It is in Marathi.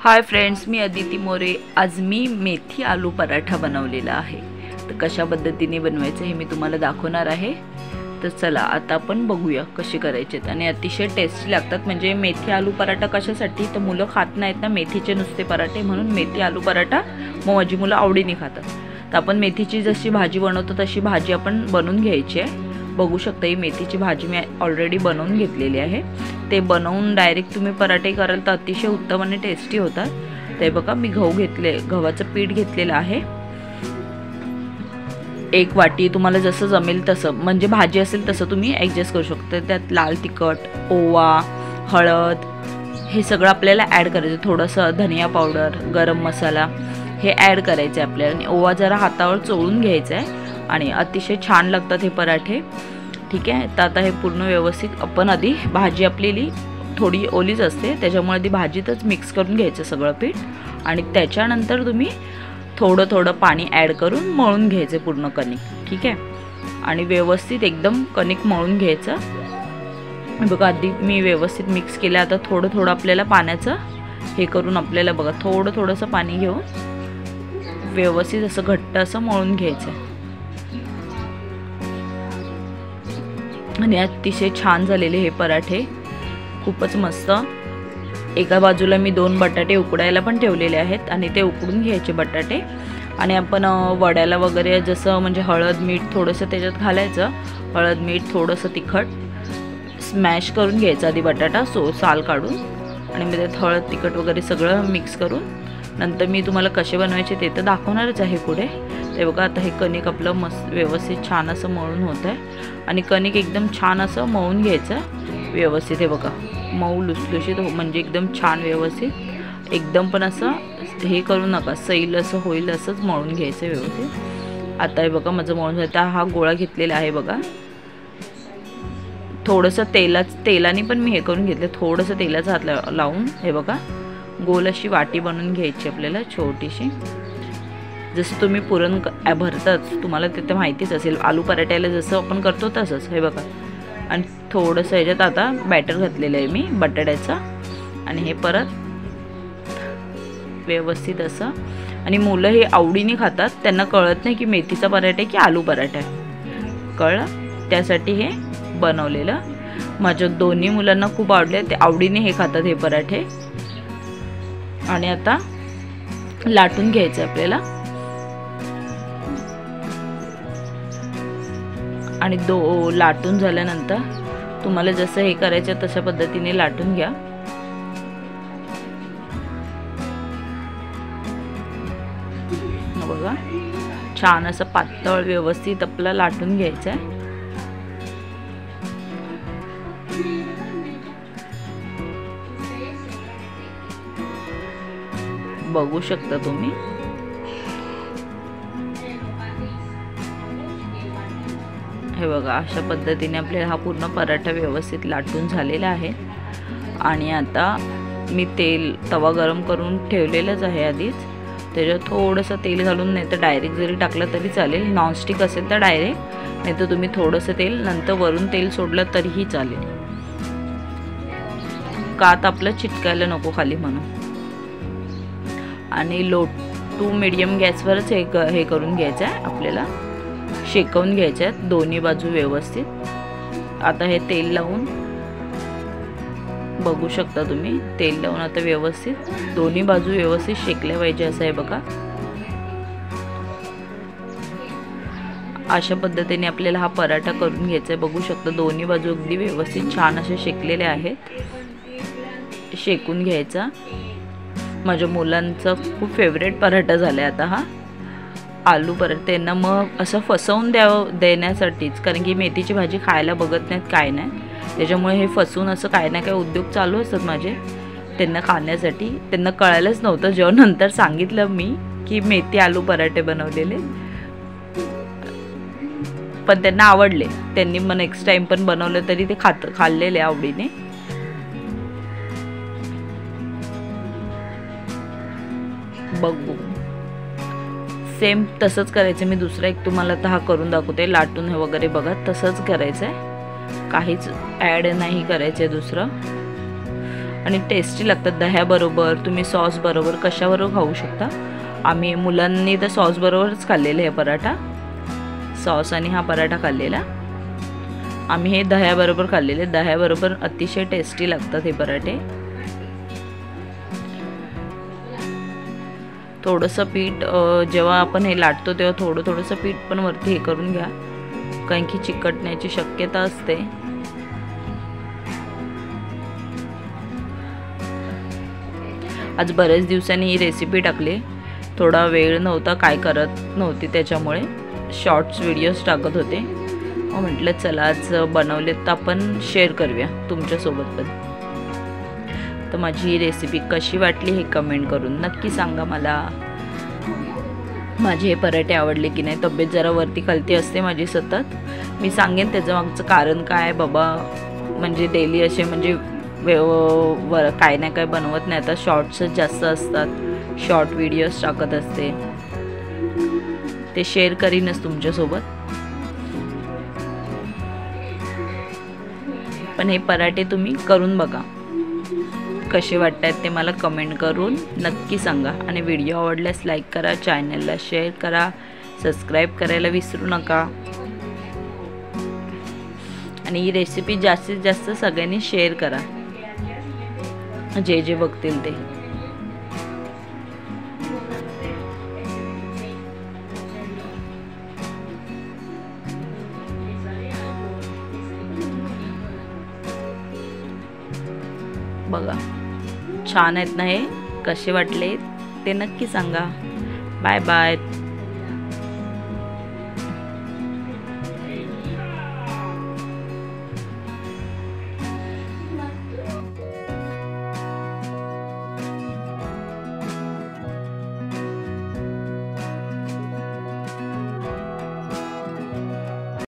हाय फ्रेंड्स, मी अदिती मोरे। आज मी मेथी आलू पराठा बनवलेला आहे। तर कशा पद्धतीने बनवायचं हे मी तुम्हाला दाखवणार आहे। तर चला आता आपण बघूया कसे करायचे आणि अतिशय टेस्टी लागतात। म्हणजे मेथी आलू पराठा कशासाठी, तर मुलं खात नाहीत ना मेथीचे नुसते पराठे, म्हणून मेथी आलू पराठा माझी मुलं आवडीने खातात। तर आपण मेथीची जशी भाजी बनवतो तशी भाजी आपण बनवून घ्यायची आहे। बघू शकता ही मेथीची भाजी मी ऑलरेडी बनवून घेतलेली आहे। ते बनवून डायरेक्ट तुम्ही पराठे कराल तर अतिशय उत्तम आणि टेस्टी होतात। ते बघा मी गव्हाचं पीठ घेतलेलं आहे। एक वाटी तुम्हाला जसं जमेल तसं, म्हणजे भाजी असेल तसं तुम्ही ॲडजस्ट करू शकता। त्यात लाल तिखट, ओवा, हळद हे सगळं आपल्याला ॲड करायचं। थोडंसं धनिया पावडर, गरम मसाला हे ॲड करायचं आहे आपल्याला। आणि ओवा जरा हातावर चोळून घ्यायचा आहे आणि अतिशय छान लागतात हे पराठे। ठीक आहे, तर आता हे पूर्ण व्यवस्थित आपण आधी भाजी आपली थोडी ओलीच असते त्याच्यामुळे ती भाजीतच मिक्स करून घ्यायचं सगळं पीठ। आणि त्याच्यानंतर तुम्ही थोडं थोडं पाणी ॲड करून मळून घ्यायचं पूर्ण कणिक। ठीक आहे, आणि व्यवस्थित एकदम कणिक मळून घ्यायचं। बघा आधी मी व्यवस्थित मिक्स केलं। आता थोडं थोडं आपल्याला पाण्याचं हे करून आपल्याला बघा थोडंसं पाणी घेऊन व्यवस्थित असं घट्ट असं मळून घ्यायचं। आणि अतिशय छान झालेले हे पराठे, खूपच मस्त। एका बाजूला मी 2 बटाटे उकडायला पण ठेवलेले आहेत आणि ते उकडून घ्यायचे बटाटे। आणि आपण वड्याला वगैरे जसं म्हणजे हळद मीठ थोडंसं त्याच्यात घालायचं। हळद मीठ थोडंसं तिखट स्मॅश करून घ्यायचं आधी बटाटा साल काढून, आणि मग त्यात हळद तिखट वगैरे सगळं मिक्स करून नंतर मी तुम्हाला कसे बनवायचे ते तर दाखवणारच आहे पुढे। ते बघा आता हे कणिक आपलं मस्त व्यवस्थित छान असं मळून होत आहे। आणि कणिक एकदम छान असं मळून घ्यायचं व्यवस्थित। हे बघा मऊ लुसलुशीत म्हणजे एकदम छान व्यवस्थित, एकदम पण असं हे करू नका, सैल असं होईल असंच मळून घ्यायचं व्यवस्थित। आता हे बघा माझं मळून झालं। हा गोळा घेतलेला आहे बघा, थोडंसं तेलाने पण मी हे करून घेतलं, थोडंसं तेलाचा हात लावून हे बघा गोल अशी वाटी बनवून घ्यायची आपल्याला छोटीशी। जसं तुम्ही पुरण भरताच तुम्हाला ते माहितीच असेल, आलू पराठ्याला जसं आपण करतो तसंच। हे बघा, आणि थोडंसं ह्याच्यात आता बॅटर घातलेलं आहे मी बटाट्याचं, आणि हे परत व्यवस्थित असं। आणि मुलं हे आवडीने खातात, त्यांना कळत नाही की मेथीचा पराठा आहे की आलू पराठा आहे, कळलं? त्यासाठी हे बनवलेलं। माझ्या दोन्ही मुलांना खूप आवडले, ते आवडीने हे खातात हे पराठे। आणि आता लाटून घ्यायचं आपल्याला, आणि लाटून झाल्यानंतर तुम्हाला जसं हे करायचं तशा पद्धतीने लाटून घ्या। बघा छान असं पातळ व्यवस्थित आपल्याला लाटून घ्यायचं आहे। बघू शकता तुम्ही हे बघा अशा पद्धतीने आपल्याला हा पूर्ण पराठा व्यवस्थित लाटून झालेला आहे। आणि आता मी तवा गरम करून ठेवलेलंच आहे आधीच, त्याच्यात थोडंसं तेल घालून, नाही तर डायरेक्ट जरी टाकलं तरी चालेल। नॉनस्टिक असेल तर डायरेक्ट, नाही तर तुम्ही थोडंसं तेल नंतर वरून तेल सोडलं तरीही चालेल, का तर आपलं चिटकायला नको खाली म्हणून। आणि लो टू मीडियम गॅसवरच हे करून घ्यायचं आहे आपल्याला, शेकवून घ्यायचे आहेत दोन्ही बाजू व्यवस्थित। आता हे तेल लावून बघू शकता तुम्ही, तेल लावून आता व्यवस्थित दोन्ही बाजू व्यवस्थित शेकल्या पाहिजे असं आहे बघा। अशा पद्धतीने आपल्याला हा पराठा करून घ्यायचा आहे। बघू शकता दोन्ही बाजू अगदी व्यवस्थित छान असे शेकलेले आहेत, शेकून घ्यायचा। माझ्या मुलांचा खूप फेवरेट पराठा झाला आहे आता हा आलू पराठा। त्यांना मग असं फसवून देण्यासाठीच, कारण की मेथीची भाजी खायला बघत नाहीत काय नाही, त्याच्यामुळे हे फसवून असं काय ना काय उद्योग चालू असतात माझे त्यांना खाण्यासाठी। त्यांना कळायलाच नव्हतं, जेव्हा नंतर सांगितलं मी की मेथी आलू पराठे बनवलेले, पण त्यांना आवडले। त्यांनी मग नेक्स्ट टाइम पण बनवलं तरी ते खाल्लेले आवडीने। बघू सेम तसंच करायचं। मी दुसरा एक तुम्हाला आता हा करून दाखवते लाटून वगैरे बघा, तसंच करायचं आहे, काहीच ॲड नाही करायचं आहे दुसरं। आणि टेस्टी लागतात. दह्याबरोबर, तुम्ही सॉस बरोबर कशाबरोबर खाऊ शकता. आम्ही मुलांनी तर सॉस बरोबरच खाल्लेले हे पराठा, सॉस आणि हा पराठा खाल्लेला. आम्ही हे दह्याबरोबर खाल्लेले. दह्याबरोबर अतिशय टेस्टी लागतात हे पराठे. थोडंसं पीठ जेव्हा आपण हे लाटतो तेव्हा थोडंसं पीठ पण वरती हे करून घ्या, कारण की चिकटण्याची शक्यता असते. आज बरेच दिवसांनी ही रेसिपी टाकली. थोडा वेळ नव्हता, काय करत नव्हती, त्याच्यामुळे शॉर्ट्स व्हिडिओज टाकत होते. मग म्हटलं चला आज बनवलेत तर आपण शेअर करूया तुमच्यासोबत पण. तर माझी ही रेसिपी कशी वाटली हे कमेंट करून नक्की सांगा मला. माझे हे पराठे आवडले की नाही. तब्येत जरा वरती खालती असते माझी सतत. मी सांगेन त्याचं मागचं कारण काय आहे बाबा. म्हणजे डेली असे म्हणजे काय ना काय बनवत नाही. आता शॉर्ट्सच जास्त असतात, शॉर्ट व्हिडिओज टाकत असते, ते शेअर करीनच तुमच्यासोबत. पण हे पराठे तुम्ही करून बघा, कसे वाटतात ते मला कमेंट करून नक्की सांगा. आणि व्हिडिओ आवडल्यास लाईक करा, चॅनलला शेअर करा, सबस्क्राईब करायला विसरू नका. आणि ही रेसिपी जास्तीत जास्त सगळ्यांनी शेअर करा, जे जे बघतील ते. बघा छान आहेत ना हे. कसे वाटले ते नक्की सांगा. Bye bye.